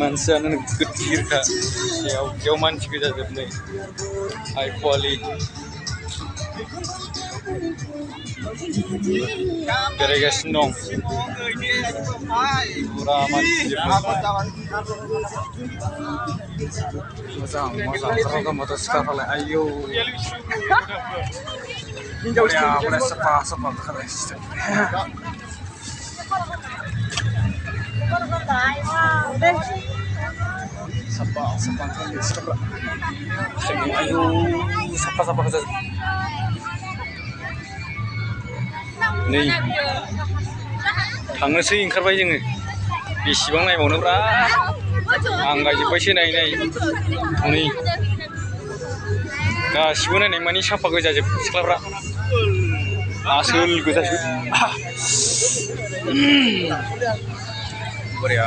मानसियानो गिदिरखा जेव मानसि गोजाजोबनाय हाइ कुवालि बेरायगासिनो दं फुरा मानसि मोजां मोजां सिख्लाफ्रालाय आयौ बरिया साफा साफा खालाय साफा साफा सिख्लाफ्रा आयौ साफा साफा जाजोब नै थांनोसै ओंखारबाय जोङो बेसेबां नायबावनोब्रा आंगायजोब्बायसो नायै हनै गासिबो नायनाय मानि साफा गोजाजोब सिख्लाफ्रा आसोल गोजासो बरिया